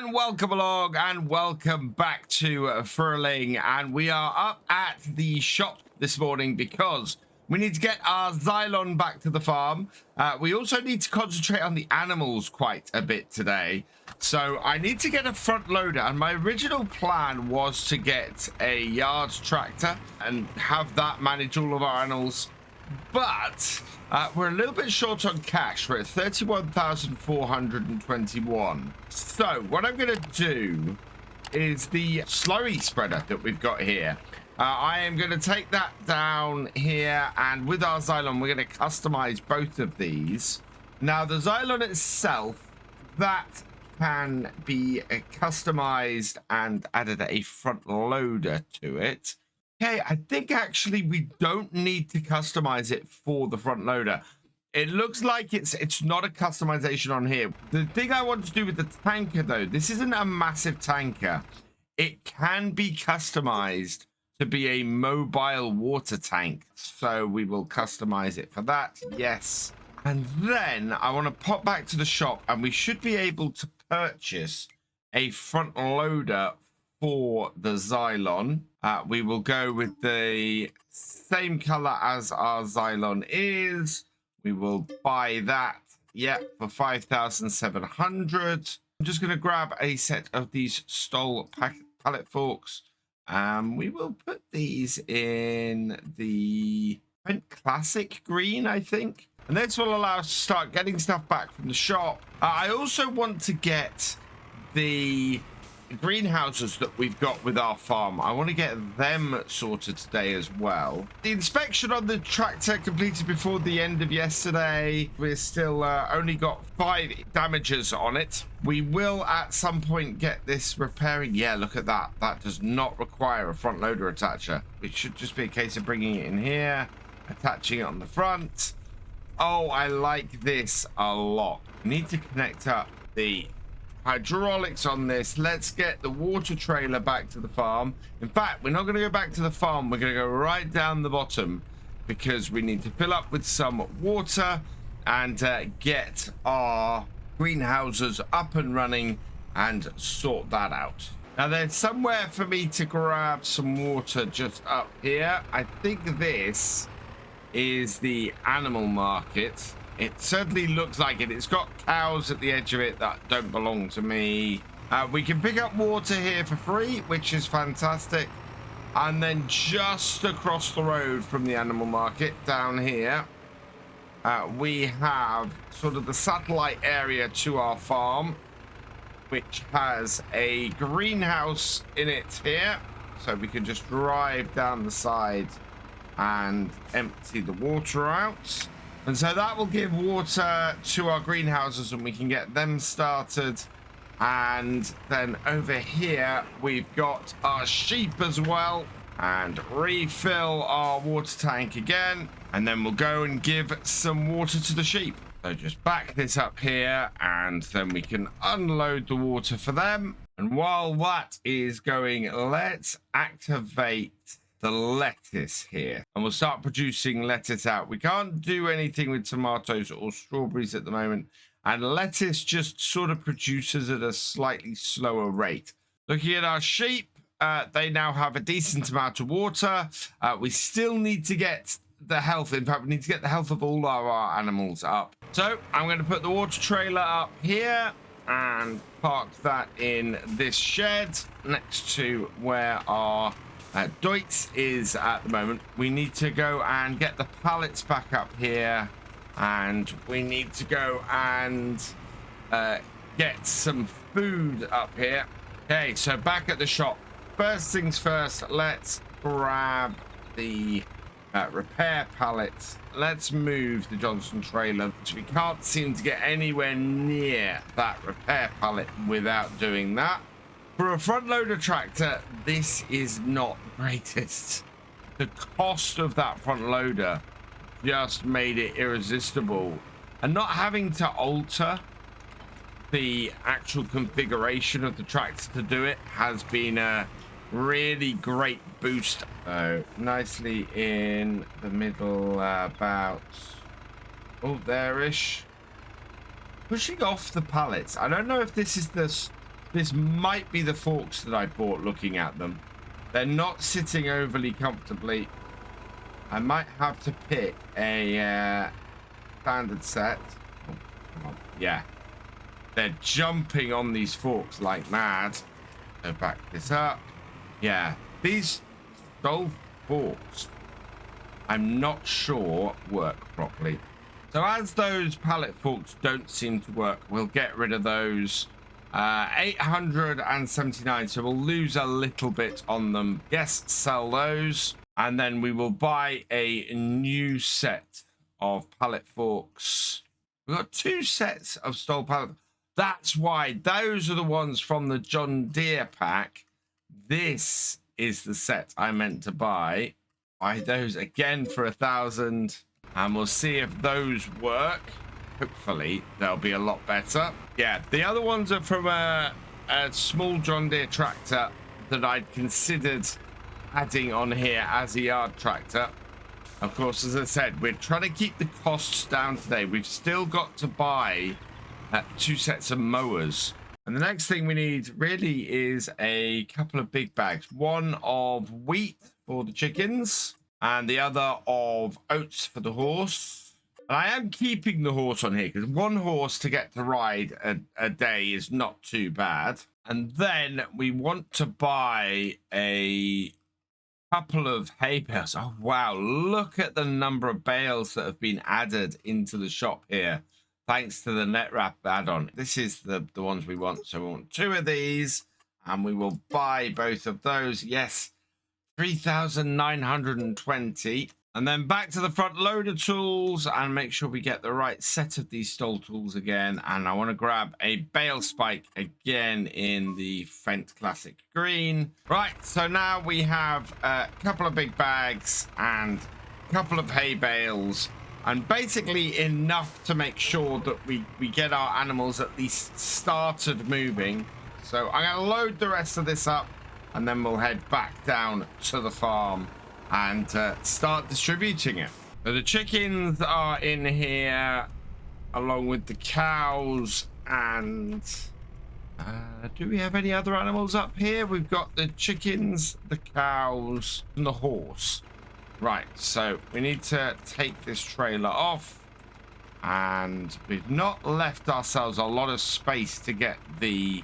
And welcome along and welcome back to Frühling, and we are up at the shop this morning because we need to get our Xylon back to the farm. We also need to concentrate on the animals quite a bit today, so I need to get a front loader, and my original plan was to get a yard tractor and have that manage all of our animals, but we're a little bit short on cash. We're at 31,421. So what I'm going to do is the slurry spreader that we've got here. I am going to take that down here, and with our Xylon, we're going to customize both of these. Now, the Xylon itself, that can be customized and added a front loader to it. Okay, I think actually we don't need to customize it for the front loader. It looks like it's not a customization on here. The thing I want to do with the tanker, though, this isn't a massive tanker. It can be customized to be a mobile water tank. So we will customize it for that. Yes. And then I want to pop back to the shop, and we should be able to purchase a front loader for the Xylon. We will go with the same color as our Xylon is. We will buy that, for 5,700. I'm just going to grab a set of these Stoll pallet forks. We will put these in the classic green, I think. And this will allow us to start getting stuff back from the shop. I also want to get the greenhouses that we've got with our farm. I want to get them sorted today as well. The inspection on the tractor completed before the end of yesterday. We're still only got 5 damages on it. We will at some point get this repairing. Yeah, look at that. That does not require a front loader attacher. It should just be a case of bringing it in here, attaching it on the front. Oh, I like this a lot. Need to connect up the hydraulics on this. Let's get the water trailer back to the farm. In fact, we're not going to go back to the farm. We're going to go right down the bottom because we need to fill up with some water and get our greenhouses up and running and sort that out. Now, there's somewhere for me to grab some water just up here. I think this is the animal market. It certainly looks like it. It's got cows at the edge of it that don't belong to me. We can pick up water here for free, which is fantastic. And then just across the road from the animal market down here, we have sort of the satellite area to our farm, which has a greenhouse in it here. So we can just drive down the side and empty the water out. And so that will give water to our greenhouses, and we can get them started. And then over here, we've got our sheep as well, and refill our water tank again. And then we'll go and give some water to the sheep. So just back this up here, and then we can unload the water for them. And while that is going, let's activate the lettuce here, and we'll start producing lettuce out. We can't do anything with tomatoes or strawberries at the moment, and lettuce just sort of produces at a slightly slower rate. Looking at our sheep, they now have a decent amount of water. We still need to get the health. In fact, we need to get the health of all of our animals up. So I'm going to put the water trailer up here and park that in this shed next to where our Deutz is at the moment. We need to go and get the pallets back up here, and we need to go and get some food up here. Okay, so back at the shop. First things first, let's grab the repair pallets. Let's move the Johnson trailer. We can't seem to get anywhere near that repair pallet without doing that. For a front loader tractor, this is not the greatest. The cost of that front loader just made it irresistible. And not having to alter the actual configuration of the tractor to do it has been a really great boost. So nicely in the middle, about there-ish. Pushing off the pallets. I don't know if this is the This might be the forks that I bought looking at them. They're not sitting overly comfortably. I might have to pick a standard set. Oh, come on. Yeah. They're jumping on these forks like mad. So back this up. Yeah. These stove forks, I'm not sure work properly. So as those pallet forks don't seem to work, we'll get rid of those. 879, so we'll lose a little bit on them. Yes, sell those, and then we will buy a new set of pallet forks. We've got 2 sets of stole pallet. That's why those are the ones from the John Deere pack. This is the set I meant to buy. Buy those again for 1,000, and we'll see if those work. Hopefully they'll be a lot better. Yeah, the other ones are from a small John Deere tractor that I'd considered adding on here as a yard tractor. Of course, as I said, we're trying to keep the costs down today. We've still got to buy 2 sets of mowers. And the next thing we need really is a couple of big bags. One of wheat for the chickens and the other of oats for the horse. And I am keeping the horse on here because 1 horse to get to ride a day is not too bad. And then we want to buy a couple of hay bales. Oh, wow. Look at the number of bales that have been added into the shop here, thanks to the net wrap add-on. This is the ones we want. So we want 2 of these, and we will buy both of those. Yes, 3,920. And then back to the front loader tools and make sure we get the right set of these stole tools again. And I want to grab a bale spike again in the Fendt Classic Green. Right, so now we have a couple of big bags and a couple of hay bales. And basically enough to make sure that we get our animals at least started moving. So I'm going to load the rest of this up and then we'll head back down to the farm and start distributing it. So the chickens are in here along with the cows, and do we have any other animals up here? We've got the chickens, the cows, and the horse. Right, so we need to take this trailer off, and we've not left ourselves a lot of space to get the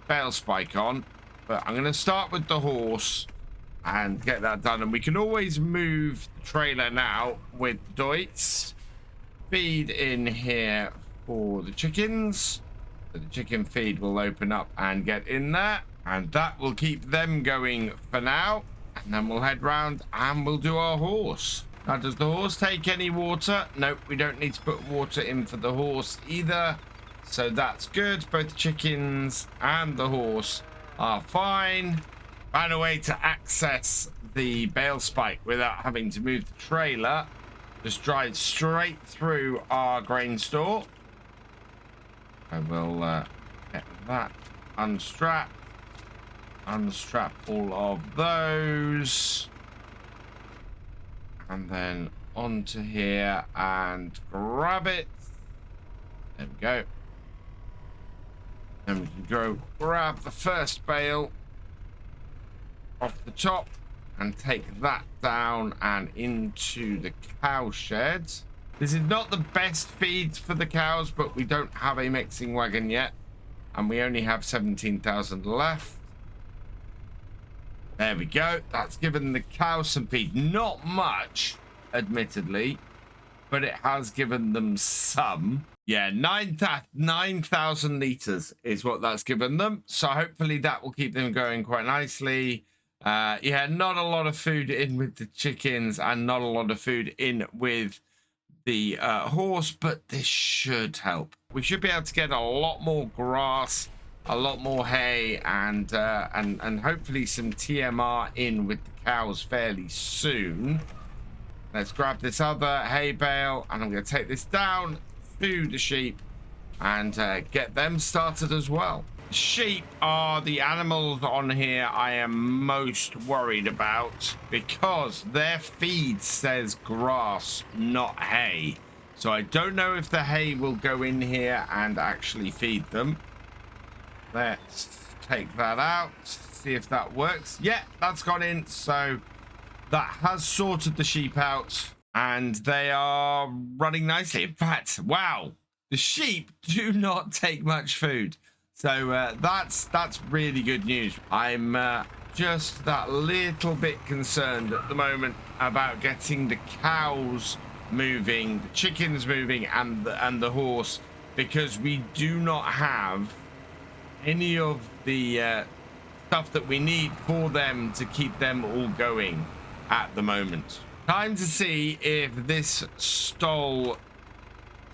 bale spike on, but I'm going to start with the horse and get that done. And we can always move the trailer now with Deutz. Feed in here for the chickens. So the chicken feed will open up and get in there, and that will keep them going for now. And then we'll head round and we'll do our horse. Now, does the horse take any water? Nope, we don't need to put water in for the horse either. So that's good. Both the chickens and the horse are fine. Find a way to access the bale spike without having to move the trailer. Just drive straight through our grain store. I will get that unstrap all of those, and then onto here and grab it. There we go. Then we can go grab the first bale off the top and take that down and into the cow shed. This is not the best feed for the cows, but we don't have a mixing wagon yet, and we only have 17,000 left. There we go. That's given the cows some feed. Not much, admittedly, but it has given them some. Yeah, 9,000 liters is what that's given them. So hopefully that will keep them going quite nicely. Yeah, not a lot of food in with the chickens and not a lot of food in with the horse, but this should help. We should be able to get a lot more grass, a lot more hay, and hopefully some TMR in with the cows fairly soon. Let's grab this other hay bale, and I'm going to take this down to the sheep and get them started as well. Sheep are the animals on here I am most worried about because their feed says grass, not hay. So I don't know if the hay will go in here and actually feed them. Let's take that out, see if that works. Yeah, that's gone in. So that has sorted the sheep out and they are running nicely. In fact, wow, the sheep do not take much food. So that's really good news. I'm just that little bit concerned at the moment about getting the cows moving, the chickens moving, and the horse, because we do not have any of the stuff that we need for them to keep them all going at the moment. Time to see if this stole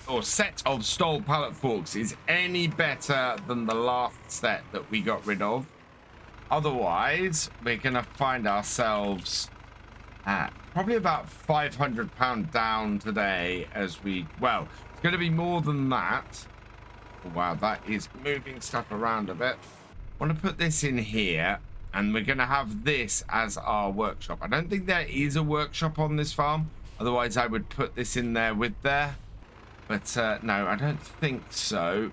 or set of stole pallet forks is any better than the last set that we got rid of. Otherwise, we're gonna find ourselves at probably about £500 down today, as we, well, it's going to be more than that. Oh, wow, that is moving stuff around a bit. I want to put this in here, and we're going to have this as our workshop. I don't think there is a workshop on this farm, otherwise I would put this in there with there, but no, I don't think so.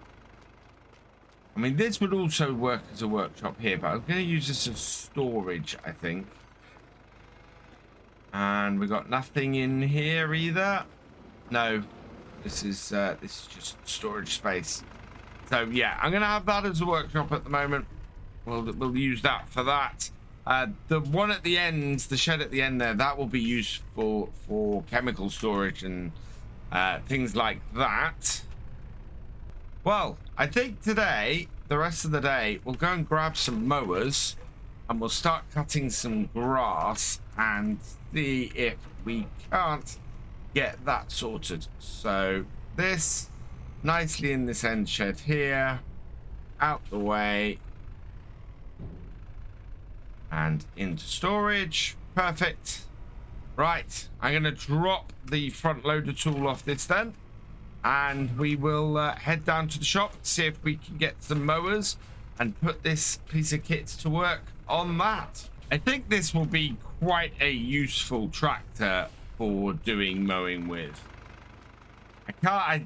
I mean, this would also work as a workshop here, but I'm going to use this as storage, I think. And we got nothing in here either. No, this is just storage space. So yeah, I'm gonna have that as a workshop at the moment. We'll use that for that. The one at the end, the shed at the end there, that will be used for chemical storage and things like that. Well, I think today, the rest of the day, we'll go and grab some mowers and we'll start cutting some grass and see if we can't get that sorted. So this nicely in this end shed here, out the way and into storage. Perfect. Right, I'm gonna drop the front loader tool off this then, and we will head down to the shop, see if we can get some mowers and put this piece of kit to work on that. I think this will be quite a useful tractor for doing mowing with. I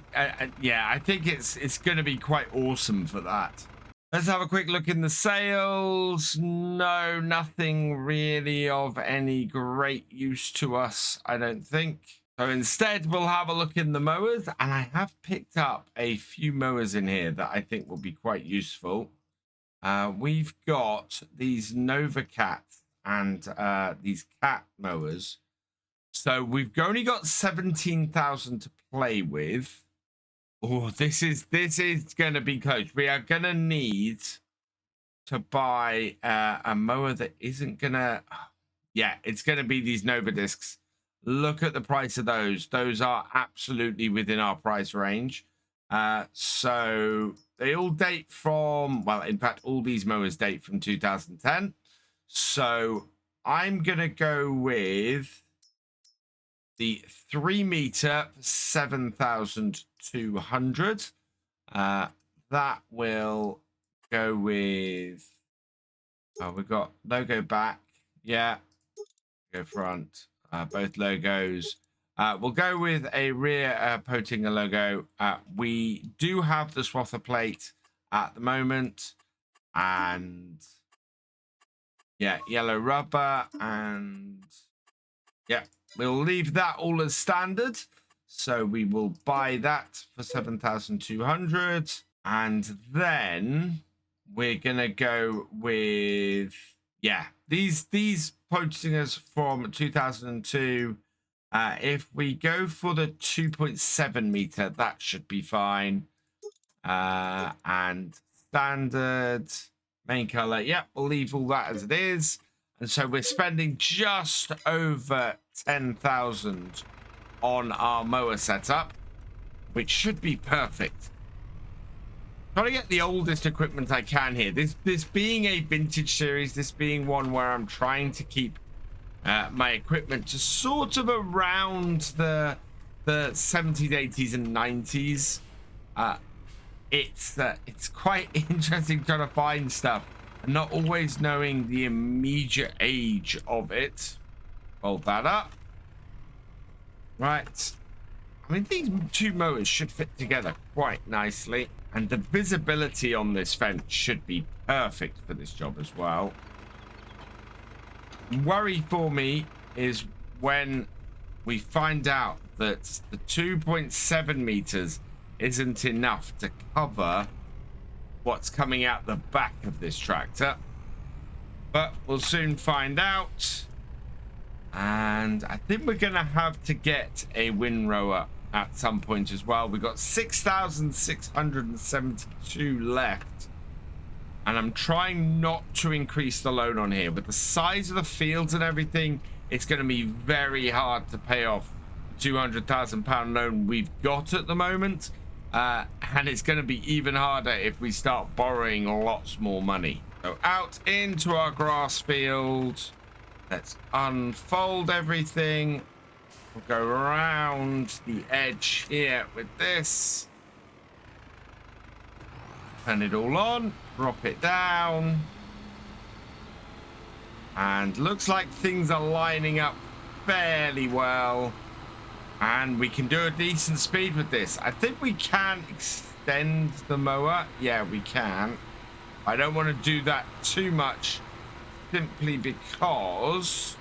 think it's going to be quite awesome for that. Let's have a quick look in the sales. No, nothing really of any great use to us, I don't think. So instead, we'll have a look in the mowers, and I have picked up a few mowers in here that I think will be quite useful. We've got these Nova Cats and these cat mowers. So we've only got 17,000 to play with. Oh, this is going to be close. We are going to need to buy a mower that isn't going to... Yeah, it's going to be these Nova discs. Look at the price of those. Those are absolutely within our price range. So they all date from, well, in fact, all these mowers date from 2010. So I'm going to go with the 3 meter, 7,200. That will go with, oh, we've got logo back. Yeah, go front, both logos. We'll go with a rear Potinger logo. We do have the swather plate at the moment, and yeah, yellow rubber, and yeah, we'll leave that all as standard. So we will buy that for 7,200, and then we're gonna go with, yeah, these Potingers from 2002. If we go for the 2.7 meter, that should be fine. And standard main color, yep, we'll leave all that as it is. And so we're spending just over 10,000 on our mower setup, which should be perfect. Trying to get the oldest equipment I can here. This being a vintage series, this being one where I'm trying to keep my equipment to sort of around the 70s, 80s, and 90s. It's quite interesting trying to find stuff and not always knowing the immediate age of it. Fold that up. Right. I mean, these two mowers should fit together quite nicely. And the visibility on this fence should be perfect for this job as well. Worry for me is when we find out that the 2.7 meters isn't enough to cover what's coming out the back of this tractor. But we'll soon find out. And I think we're going to have to get a windrower at some point as well. We've got 6,672 left. And I'm trying not to increase the loan on here. With the size of the fields and everything, it's going to be very hard to pay off the £200,000 loan we've got at the moment. And it's going to be even harder if we start borrowing lots more money. So out into our grass field. Let's unfold everything. We'll go around the edge here with this. Turn it all on. Drop it down. And looks like things are lining up fairly well. And we can do a decent speed with this. I think we can extend the mower. Yeah, we can. I don't want to do that too much simply because...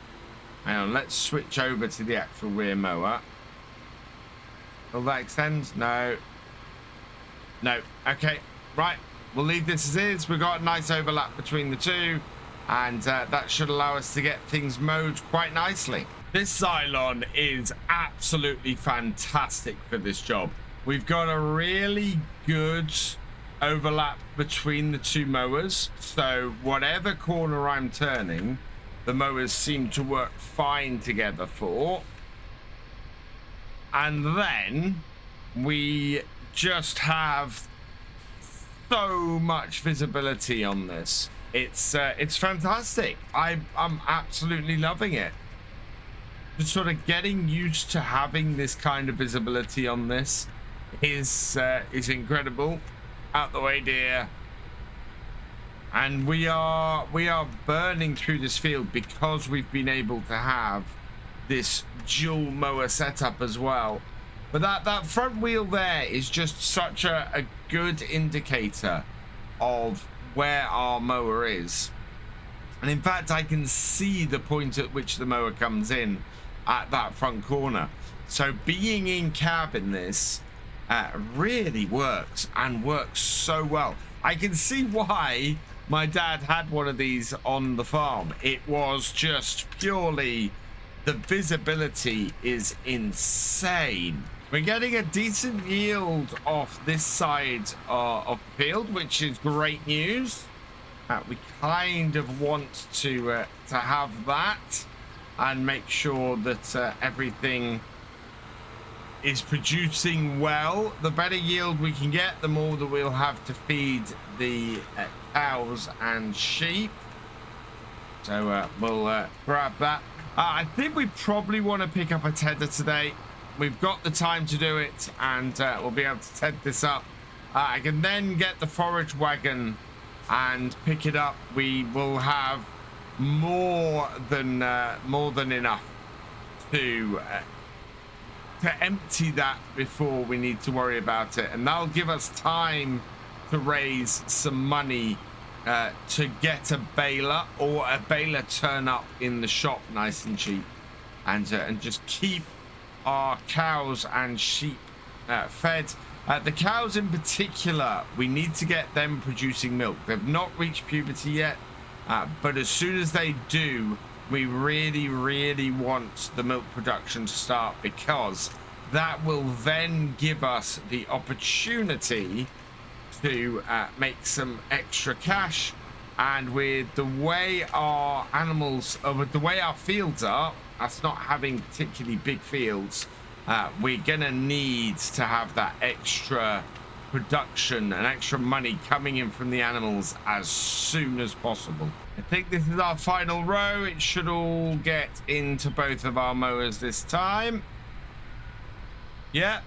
Hang on, let's switch over to the actual rear mower. Will that extend? No. No. Okay, right. We'll leave this as is. We've got a nice overlap between the two. And that should allow us to get things mowed quite nicely. This Xylon is absolutely fantastic for this job. We've got a really good overlap between the two mowers. So whatever corner I'm turning, the mowers seem to work fine together for. And then we just have so much visibility on this. It's fantastic. I'm absolutely loving it. Just sort of getting used to having this kind of visibility on this is incredible. Out the way, dear. And we are burning through this field because we've been able to have this dual mower setup as well. But that front wheel there is just such a good indicator of where our mower is. And in fact, I can see the point at which the mower comes in at that front corner. So being in cab in this really works, and works so well. I can see why my dad had one of these on the farm. It was just purely, the visibility is insane. We're getting a decent yield off this side of the field, which is great news. We kind of want to have that and make sure that everything is producing well. The better yield we can get, the more that we'll have to feed the cows and sheep. So we'll grab that. I think we probably want to pick up a tedder today. We've got the time to do it, and we'll be able to ted this up. I can then get the forage wagon and pick it up. We will have more than enough to empty that before we need to worry about it, and that'll give us time to raise some money to get a baler, or a baler turn up in the shop nice and cheap, and just keep our cows and sheep fed. The cows in particular, we need to get them producing milk. They've not reached puberty yet, but as soon as they do, we really want the milk production to start, because that will then give us the opportunity to make some extra cash. And with the way our animals, with the way our fields are, us not having particularly big fields, we're gonna need to have that extra production and extra money coming in from the animals as soon as possible. I think this is our final row. It should all get into both of our mowers this time. Yeah,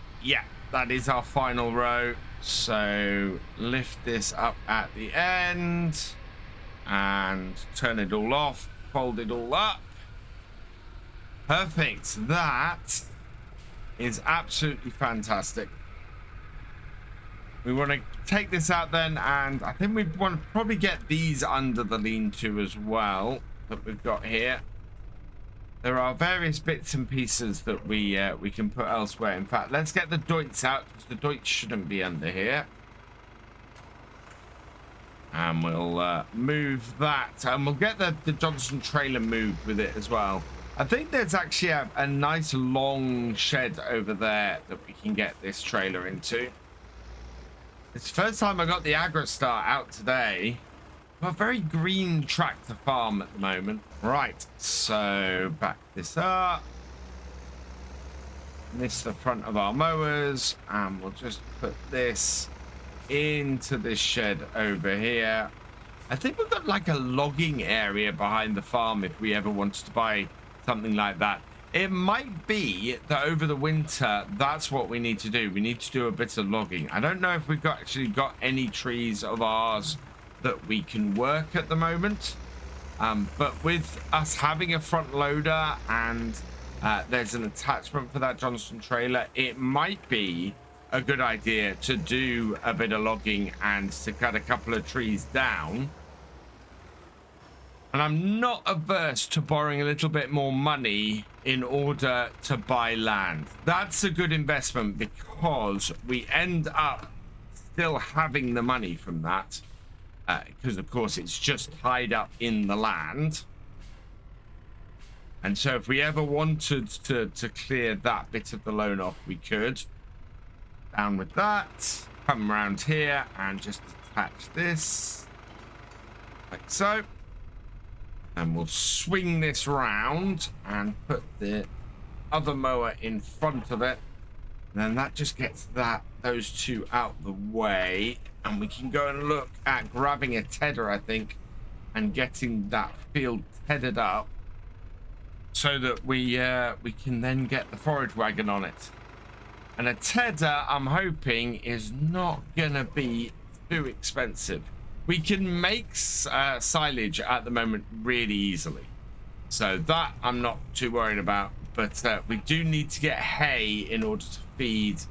that is our final row. So lift this up at the end and turn it all off, fold it all up. Perfect. That is absolutely fantastic. We want to take this out then, and I think we want to probably get these under the lean-to as well that we've got here. There are various bits and pieces that we can put elsewhere. In fact, let's get the Deutz out, because the Deutz shouldn't be under here. And we'll move that, and we'll get the Johnson trailer moved with it as well. I think there's actually a nice long shed over there that we can get this trailer into. It's the first time I got the AgroStar out today. A very green track to farm at the moment. Right, so back this up. This is the front of our mowers, and we'll just put this into this shed over here. I think we've got like a logging area behind the farm if we ever wanted to buy something like that. It might be that over the winter, that's what we need to do. We need to do a bit of logging. I don't know if we've actually got any trees of ours that we can work at the moment. But with us having a front loader and there's an attachment for that Johnson trailer, it might be a good idea to do a bit of logging and to cut a couple of trees down. And I'm not averse to borrowing a little bit more money in order to buy land. That's a good investment because we end up still having the money from that. Because, of course, it's just tied up in the land. And so if we ever wanted to clear that bit of the loan off, we could. Down with that. Come around here and just attach this. Like so. And we'll swing this round and put the other mower in front of it. And then that just gets those two out the way. And we can go and look at grabbing a tedder, I think, and getting that field tethered up so that we can then get the forage wagon on it. And a tedder, I'm hoping, is not going to be too expensive. We can make silage at the moment really easily. So that I'm not too worried about. But we do need to get hay in order to feed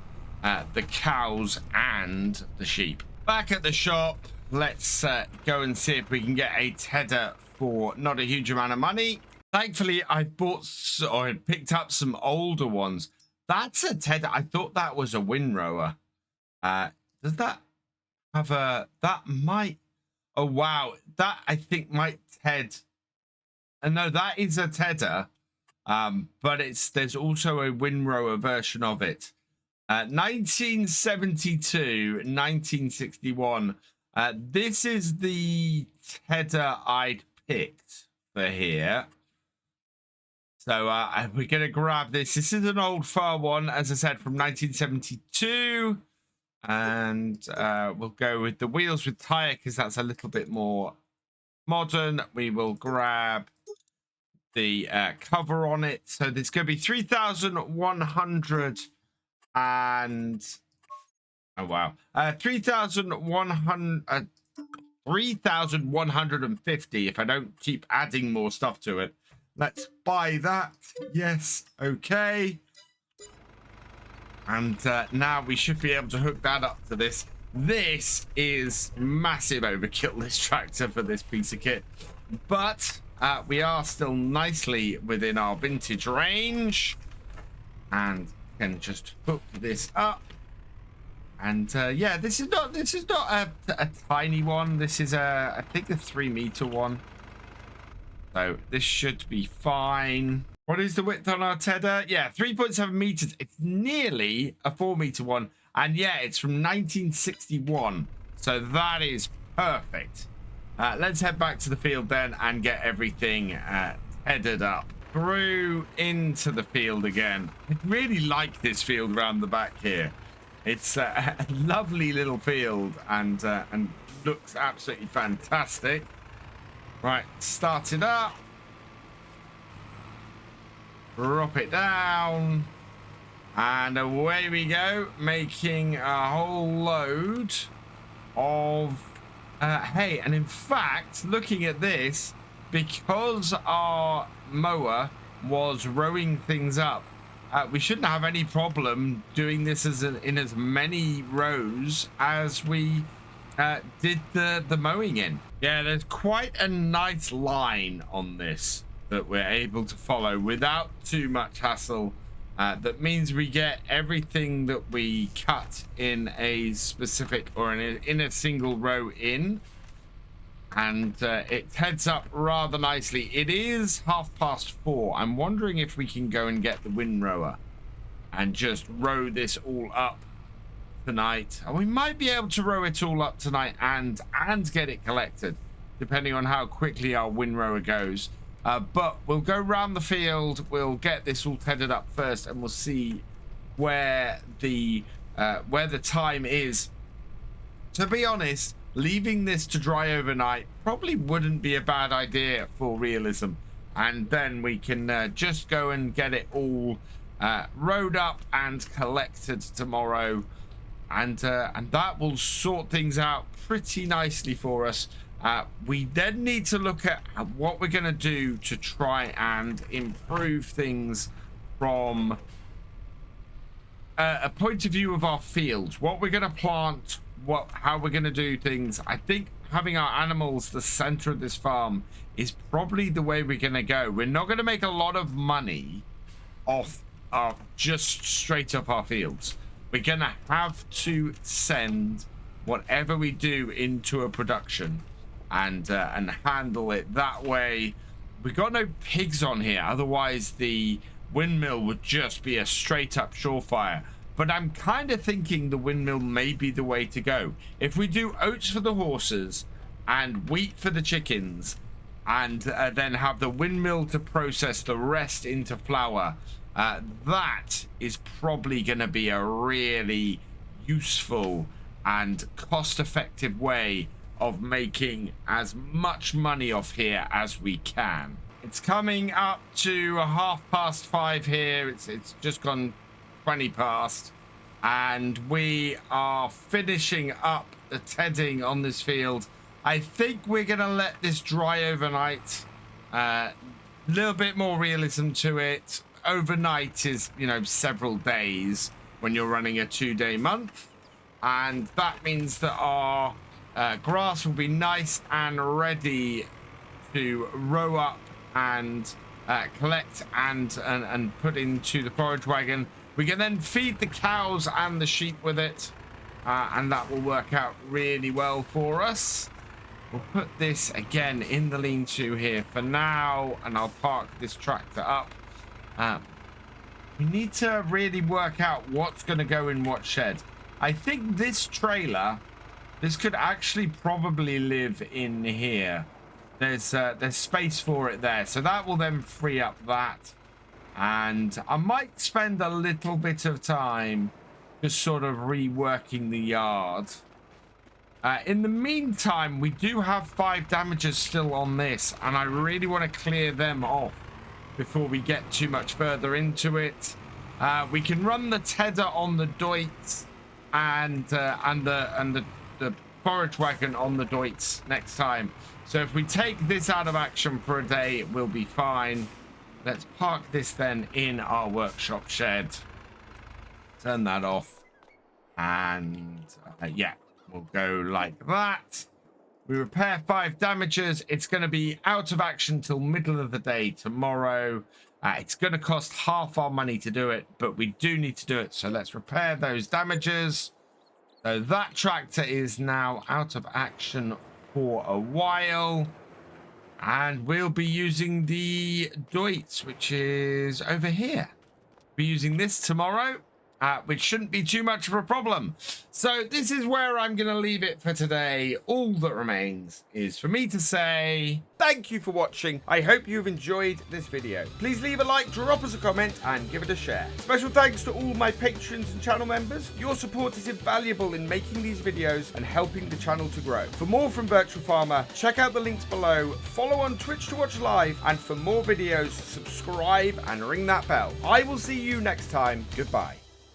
the cows and the sheep. Back at the shop, let's go and see if we can get a tedder for not a huge amount of money. Thankfully, I bought or picked up some older ones. That's a tedder. I thought that was a windrower. Does that have a... That might... Oh, wow. That, I think, might ted... No, that is a tedder. But there's also a windrower version of it. 1972, 1961. This is the tedder I'd picked for here. So we're going to grab this. This is an old far one, as I said, from 1972. And we'll go with the wheels with tire because that's a little bit more modern. We will grab the cover on it. So there's going to be 3,100 and... Oh, wow. 3,150 if I don't keep adding more stuff to it. Let's buy that. Yes. Okay. And now we should be able to hook that up to this. This is massive overkill, this tractor, for this piece of kit. But we are still nicely within our vintage range. And can just hook this up. And yeah, this is not a tiny one. This is I think a 3-meter one. So this should be fine. What is the width on our tedder? Yeah, 3.7 meters. It's nearly a 4-meter one. And yeah, it's from 1961. So that is perfect. Let's head back to the field then and get everything tethered up. Through into the field again. I really like this field around the back here. It's a lovely little field and looks absolutely fantastic. Right, start it up. Drop it down. And away we go, making a whole load of hay. And in fact, looking at this, because our mower was rowing things up, we shouldn't have any problem doing this in as many rows as we did the mowing in. Yeah, there's quite a nice line on this that we're able to follow without too much hassle. That means we get everything that we cut in a specific or in a single row in, and it heads up rather nicely. It is 4:30. I'm wondering if we can go and get the windrower and just row this all up tonight. And we might be able to row it all up tonight and get it collected, depending on how quickly our windrower goes. But we'll go round the field, we'll get this all tedded up first, and we'll see where the time is. To be honest, leaving this to dry overnight probably wouldn't be a bad idea for realism, and then we can just go and get it all rowed up and collected tomorrow, and that will sort things out pretty nicely for us. We then need to look at what we're going to do to try and improve things from a point of view of our fields, what we're going to plant, how we're going to do things. I think having our animals the center of this farm is probably the way we're going to go. We're not going to make a lot of money off just straight up our fields. We're going to have to send whatever we do into a production and handle it that way. We got no pigs on here, otherwise the windmill would just be a straight up surefire. But I'm kind of thinking the windmill may be the way to go. If we do oats for the horses and wheat for the chickens, and then have the windmill to process the rest into flour, that is probably going to be a really useful and cost-effective way of making as much money off here as we can. It's coming up to 5:30 here. It's just gone 20 past, and we are finishing up the tedding on this field. I think we're gonna let this dry overnight. Little bit more realism to it. Overnight is, you know, several days when you're running a 2-day month, and that means that our grass will be nice and ready to row up and collect and put into the forage wagon. We can then feed the cows and the sheep with it, and that will work out really well for us. We'll put this again in the lean-to here for now, and I'll park this tractor up. We need to really work out what's going to go in what shed. I think this trailer, this could actually probably live in here. There's space for it there, so that will then free up that. And I might spend a little bit of time just sort of reworking the yard. In the meantime, we do have 5 damages still on this, and I really want to clear them off before we get too much further into it. We can run the tedder on the doits and the forage wagon on the doits next time. So if we take this out of action for a day, we'll be fine. Let's park this then in our workshop shed. Turn that off. And yeah, we'll go like that. We repair 5 damages. It's going to be out of action till middle of the day tomorrow. It's going to cost half our money to do it, but we do need to do it. So let's repair those damages. So that tractor is now out of action for a while. And we'll be using the doits, which is over here. Be using this tomorrow, which shouldn't be too much of a problem. So this is where I'm going to leave it for today. All that remains is for me to say thank you for watching. I hope you've enjoyed this video. Please leave a like, drop us a comment, and give it a share. Special thanks to all my patrons and channel members. Your support is invaluable in making these videos and helping the channel to grow. For more from Virtual Farmer, check out the links below, follow on Twitch to watch live, and for more videos, subscribe and ring that bell. I will see you next time. Goodbye.